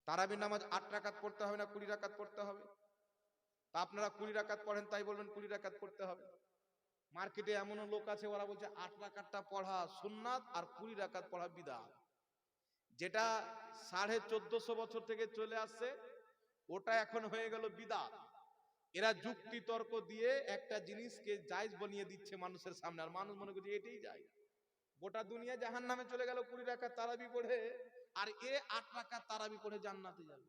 তারাবির নামাজ 8 রাকাত পড়তে হবে না 20 রাকাত পড়তে হবে? তা আপনারা 20 রাকাত পড়েন তাই বলবেন 20 রাকাত পড়তে হবে? মার্কেটে এমনও লোক আছে ওরা বলছে 8 রাকাতটা পড়া সুন্নাত আর 20 রাকাত পড়া বিদআত। যেটা 1450 বছর থেকে চলে আসছে ওটা এখন হয়ে গেল বিদআত। এরা যুক্তি তর্ক দিয়ে একটা জিনিসকে জায়েজ বানিয়ে দিচ্ছে মানুষের সামনে, আর মানুষ মনে করছে এটাই জায়েজ। গোটা দুনিয়া জাহান্নামে চলে গেল 20 রাকাত তারাবি পড়ে, আর এ 8 রাকাত তারাবি পড়ে জান্নাতে যাবে।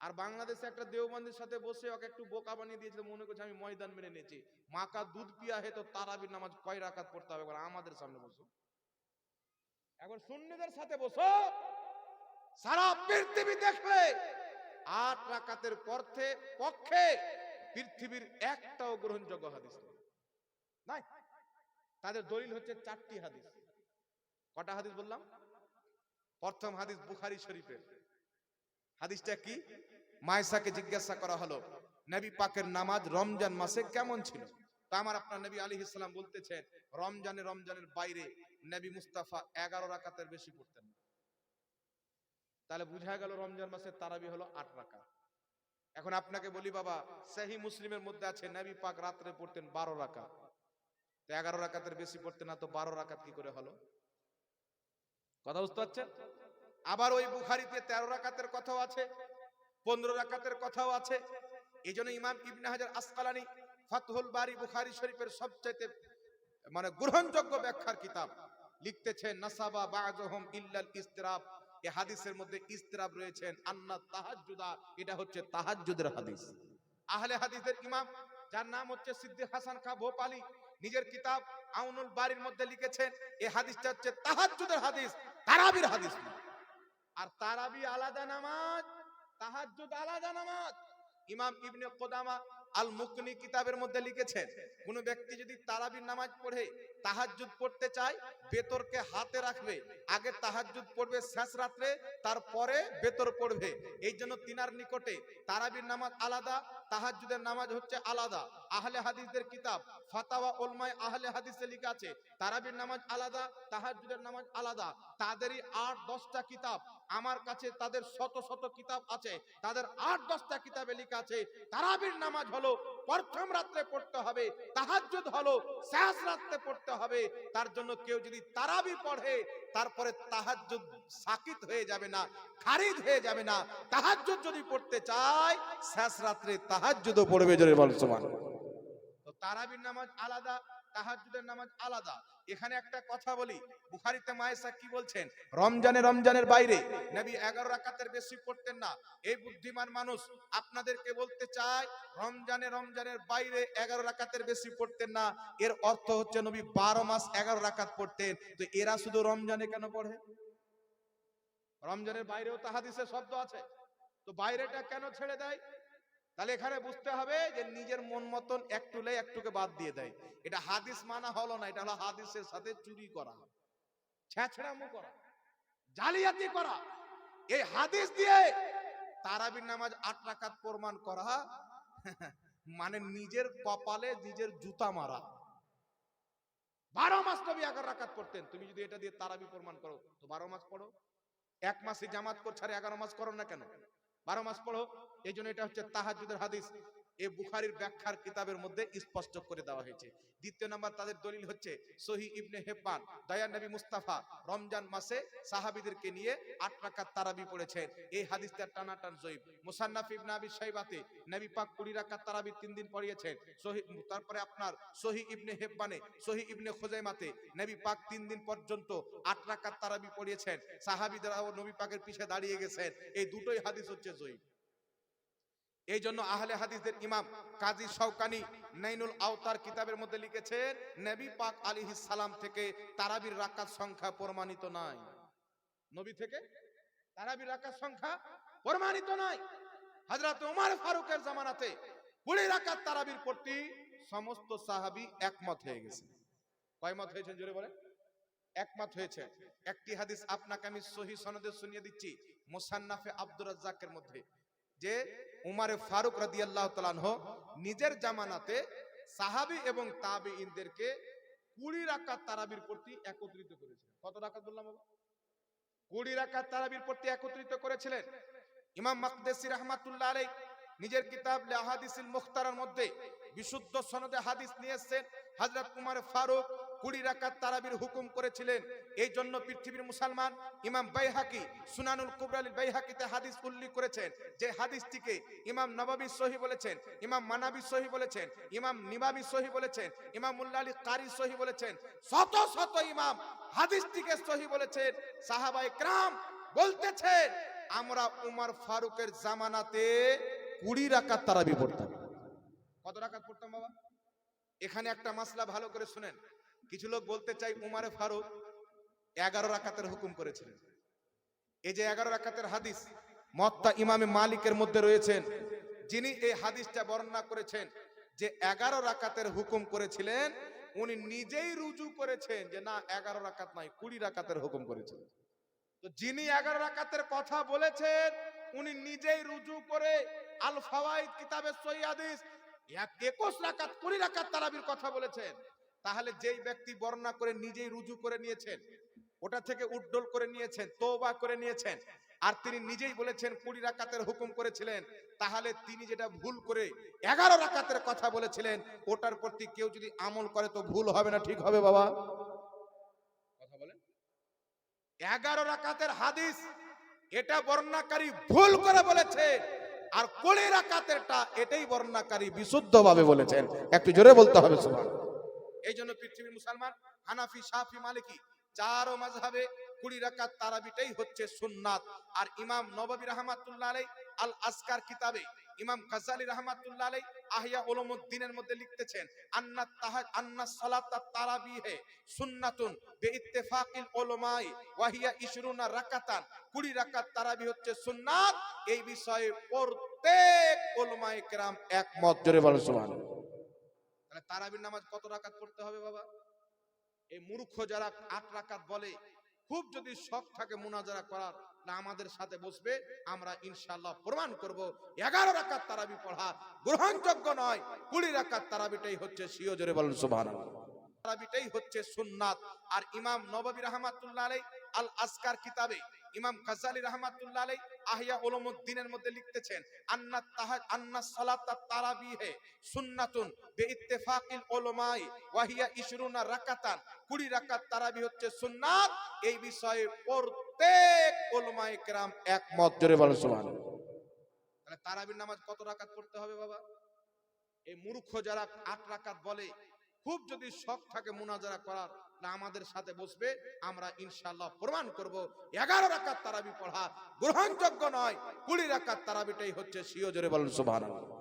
আর বাংলাদেশে একটা দেওবন্দির সাথে বসে ওকে একটু বোকা বানিয়ে দিয়েছিল, মনে করছে আমি ময়দান মেনে নিয়েছি। মাকা দুধ পিয়া হে তো তারাবির নামাজ কয় রাকাত পড়তে হবে আমাদের সামনে বসো, এখন সুন্নিদের সাথে বসো। সারা পৃথিবী দেখলে 8 রাকাতের পক্ষে পৃথিবীর একটাও গ্রহণযোগ্য হাদিস নাই। তাদের দলিল হচ্ছে 4টি হাদিস। কটা হাদিস বললাম? প্রথম হাদিস বুখারী শরীফের। হাদিসটা কি? মায়েশাকে জিজ্ঞাসা করা হলো নবী পাকের নামাজ রমজান মাসে কেমন ছিল? তো আমার আপনার নবী আলাইহিস সালাম বলতেছেন রমজানের বাইরে নবী মুস্তাফা 11 রাকাতের বেশি পড়তেন না। তাহলে বুঝা গেল রমজান মাসে তারাবি হলো 8 রাকাত। এখন আপনাকে বলি বাবা, সহিহ মুসলিমের মধ্যে আছে নবী পাক রাতে পড়তেন 12 রাকাত। তো 11 রাকাতের বেশি পড়তেন না, তো 12 রাকাত কি করে হলো? কথা বুঝতে পারছেন? আবার ওই বুখারীতে 13 রাকাতের কথাও আছে, 15 রাকাতের কথাও আছে। এইজন্য ইমাম ইবনে হাজার আসকালানী ফাতহুল বারি বুখারী শরীফের সবচেয়ে গ্রহণযোগ্য ব্যাখ্যার কিতাব লিখতেছেন নাসাবা বাযুহুম ইল্লাল ইসতিরাব। এই হাদিসের মধ্যে ইসতিরাব রয়েছেন, আন্না তাহাজ্জুদা, এটা হচ্ছে তাহাজ্জুদের হাদিস। আহলে হাদিসের ইমাম যার নাম হচ্ছে সিদ্দিক হাসান খাঁ ভোপালী নিজের কিতাব আউনুল বারির মধ্যে লিখেছেন এই হাদিসটা হচ্ছে তাহাজ্জুদের হাদিস, তারাবির হাদিস না। আর তারাবি আলাদা নামাজ, তাহাজ্জুদ আলাদা নামাজ। ইমাম ইবনে কুদামা আল মুকনি কিতাবের মধ্যে লিখেছেন কোন ব্যক্তি যদি তারাবির নামাজ পড়ে তাহাজ্জুদ পড়তে চায় বেতরকে হাতে রাখবে, আগে তাহাজ্জুদ পড়বে শেষ রাতে, তারপরে বেতর পড়বে। এই জন্য তিনার নিকটে তারাবির নামাজ আলাদা, তাহাজ্জুদের নামাজ হচ্ছে আলাদা। আহলে হাদিসদের কিতাব ফাতাওয়া উলমায়ে আহলে হাদিসে লেখা আছে তারাবির নামাজ আলাদা, তাহাজ্জুদের নামাজ আলাদা। তাদেরই 8-10টা কিতাব, আমার কাছে তাদের শত শত কিতাব আছে, তাদের 8-10টা কিতাবে লেখা আছে তারাবির নামাজ হলো প্রথম রাতে পড়তে হবে, তাহাজ্জুদ হলো শেষ রাতে পড়তে হবে। তার জন্য কেউ যদি তারাবি পড়ে তারপরে তাহাজ্জুদ সাকিত হয়ে যাবে না, খারিজ হয়ে যাবে না। তাহাজ্জুদ যদি পড়তে চায় শেষ রাতে তাহাজ্জুদও পড়বে, জোরে বল সুবহানাল্লাহ। তো তারাবির নামাজ আলাদা, তাহাজ্জুদের নামাজ আলাদা। এখানে একটা কথা বলি, বুখারীতে মায়েশা কি বলছেন? রমজানের বাইরে নবী 11 রাকাতের বেশি পড়তেন না। এই বুদ্ধিমান মানুষ আপনাদেরকে বলতে চায় রমজানের বাইরে 11 রাকাতের বেশি পড়তেন না, এর অর্থ হচ্ছে নবী 12 মাস 11 রাকাত পড়তেন। তো এরা শুধু রমজানে কেন পড়ে? রমজানের বাইরেও তো হাদিসে শব্দ আছে, তো বাইরেটা কেন ছেড়ে দেয়? তাহলে এখানে বুঝতে হবে যে নিজের মন মতন একটুলে একটুকে বাদ দিয়ে দেয়। এটা হাদিস মানা হলো না, এটা হলো হাদিসের সাথে চুরি করা, ছেঁচড়ামু করা, জালিয়াতি করা। এই হাদিস দিয়ে তারাবির নামাজ 8 রাকাত প্রমাণ করা মানে নিজের কপালে নিজের জুতা মারা। 12 মাস নবী 11 রাকাত পড়তেন, তুমি যদি এটা দিয়ে তারাবি প্রমাণ করো তো 12 মাস পড়ো। এক মাসে জামাত করছে আর 11 মাস করো না কেন? 12 মাস পড়ো। এই জন্য এটা হচ্ছে তাহাজ্জুদের হাদিস। এই বুখারীর ব্যাখ্যার কিতাবের মধ্যে স্পষ্ট করে দেওয়া হয়েছে। দ্বিতীয় নাম্বার তাদের দলিল হচ্ছে সহিহ ইবনে হিব্বান, দয়ার নবী মুস্তাফা রমজান মাসে সাহাবীদেরকে নিয়ে 8 রাকাত তারাবি পড়েছেন। এই হাদিসটা টানাটান জয়ীফ। মুসান্নাফ ইবনে আবি শাইবাতে নবী পাক 20 রাকাত তারাবি 3 দিন পড়িয়েছেন। তারপরে আপনার সহিহ ইবনে হিব্বানে, সহিহ ইবনে খুজাইমাতে নবী পাক 3 দিন পর্যন্ত 8 রাকাত তারাবি পড়িয়েছেন। সাহাবীরাও নবী পাকের পিছে দাঁড়িয়ে গেছেন। এই দুটোই হাদিস হচ্ছে জয়ীফ। এই জন্য আহলে হাদিসদের ইমাম কাজী শওকানি নাইনুল আওতার কিতাবের মধ্যে লিখেছেন নবী পাক আলাইহিস সালাম থেকে তারাবির রাকাত সংখ্যা প্রমাণিত নাই। নবী থেকে তারাবির রাকাত সংখ্যা প্রমাণিত নাই। হযরত ওমর ফারুকের জামানাতে 20 রাকাত তারাবির প্রতি সমস্ত সাহাবী একমত হয়ে গেছে। কয় মত হয়েছেন জোরে বলেন? একমত হয়েছে। একটি হাদিস আপনাকে আমি সহিহ সনদে শুনিয়ে দিচ্ছি, মুসান্নাফে আব্দুর রাজ্জাকের মধ্যে, যে উমর ফারুক রাদিয়াল্লাহু তাআলা আনহু নিজের জামানাতে সাহাবী এবং তাবেঈনদেরকে 20 রাকাত তারাবির প্রতি একত্রিত করেছিলেন। কত রাকাত বললাম বাবা? 20 রাকাত তারাবির প্রতি একত্রিত করেছিলেন। ইমাম মাকদেসি রাহমাতুল্লাহ আলাইহি নিজের কিতাব আহাদিসিল মুখতারার মধ্যে বিশুদ্ধ সনদে হাদিস নিয়ে এসেছেন, হযরত উমর ফারুক 20 রাকাত তারাবির হুকুম করেছিলেন। এই জন্য পৃথিবীর মুসলমান ইমাম বাইহাকি সুনানুল কুবরা লিল বাইহাকিতে হাদিস উল্লেখ করেছেন, যে হাদিসটিকে ইমাম নববী সহিহ বলেছেন, ইমাম মানাবী সহিহ বলেছেন, ইমাম নিবাবী সহিহ বলেছেন, ইমাম মুল্লা আলী কারি সহিহ বলেছেন, শত শত ইমাম হাদিসটিকে সহিহ বলেছেন। সাহাবায়ে کرام বলতেছেন আমরা উমর ফারুকের জামানাতে 20 রাকাত তারাবি পড়তাম। কত রাকাত পড়তাম বাবা? এখানে একটা মাসলা ভালো করে শুনেন। কিছু লোক বলতে চাই উমরে ফারুক 11 রাকাতের হুকুম করেছিলেন। এই যে 11 রাকাতের হাদিস মুয়াত্তা ইমামে মালিকের মধ্যে রয়েছেন, যিনি এই হাদিসটা বর্ণনা করেছেন যে 11 রাকাতের হুকুম করেছিলেন, উনি নিজেই রুজু করেছেন যে না 11 রাকাত নয় 20 রাকাতের হুকুম করেছিলেন। তো যিনি 11 রাকাতের কথা বলেছেন উনি নিজেই রুজু করে আল ফাওয়াইদ কিতাবে সহিহ হাদিস 21 রাকাত 20 রাকাত তারাবির কথা বলেছেন। তাহলে যেই ব্যক্তি বর্ণনা করে নিজেই রুজু করে নিয়েছেন, ওটা থেকে উদ্ডোল করে নিয়েছেন, তওবা করে নিয়েছেন, আর তিনি নিজেই বলেছেন 20 রাকাতের হুকুম করেছিলেন, তাহলে তিনি যেটা ভুল করে 11 রাকাতের কথা বলেছিলেন ওটার প্রতি কেউ যদি আমল করে তো ভুল হবে না ঠিক হবে বাবা? কথা বলেন। 11 রাকাতের হাদিস এটা বর্ণনাকারী ভুল করে বলেছে, আর 20 রাকাতেরটা এটাই বর্ণনাকারী বিশুদ্ধভাবে বলেছেন। একটু জোরে বলতে হবে সুবহানাল্লাহ। এই জন্য পৃথিবীর মুসলমান হানাফি, শাফি, মালিকি চারো মাযহাবে 20 রাকাত তারাবিটাই হচ্ছে সুন্নাত। আর ইমাম নববী রাহমাতুল্লাহ আলাইহি আল আসকার কিতাবে, ইমাম গাজ্জালী রাহমাতুল্লাহ আলাইহি আহিয়া উলুমুদ্দিনের মধ্যে লিখতেছেন আন্না সালাতাত তারাবিহে সুন্নাতুন বিইত্তিফাকিল উলামাই ওয়া হিয়া 20 রাকাতান। 20 রাকাত তারাবি হচ্ছে সুন্নাত, এই বিষয়ে প্রত্যেক উলামায়ে কেরাম একমত। জোরে বলেন সুবহানাল্লাহ। তাহলে তারাবির নামাজ কত রাকাত পড়তে হবে বাবা? এই মূর্খ যারা 8 রাকাত বলে, খুব যদি শখ থাকে মুনাজারা করার, না আমাদের সাথে বসবে, আমরা ইনশাআল্লাহ প্রমাণ করব 11 রাকাত তারাবি পড়া গ্রহণযোগ্য নয়, 20 রাকাত তারাবিটাই হচ্ছে সিও। জোরে বলেন সুবহানাল্লাহ। তারাবিটাই হচ্ছে সুন্নাত। আর ইমাম নববী রাহমাতুল্লাহ আলাইহি আল আসকার কিতাবে, ইমাম গাজ্জালী রাহমাতুল্লাহ আলাইহি আহিয়া উলুমুদ্দিনের মধ্যে লিখতেছেন আন্না সালাতাত তারাবিহে সুন্নাতুন বিইত্তিফাকিল উলামাই ওয়া হিয়া 20 রাকাতান। 20 রাকাত তারাবি হচ্ছে সুন্নাত, এই বিষয়ে প্রত্যেক উলামায়ে কেরাম একমত। জোরে বলেন সুবহানাল্লাহ। তাহলে তারাবির নামাজ কত রাকাত পড়তে হবে বাবা? এই মূর্খ যারা 8 রাকাত বলে, খুব যদি শখ থাকে মুনাজারা করার, না আমাদের সাথে বসবে, আমরা ইনশাআল্লাহ প্রমাণ করব 11 রাকাত তারাবি পড়া গ্রহণযোগ্য নয়, 20 রাকাত তারাবিটাই হচ্ছে সিও। জোরে বলেন সুবহানাল্লাহ।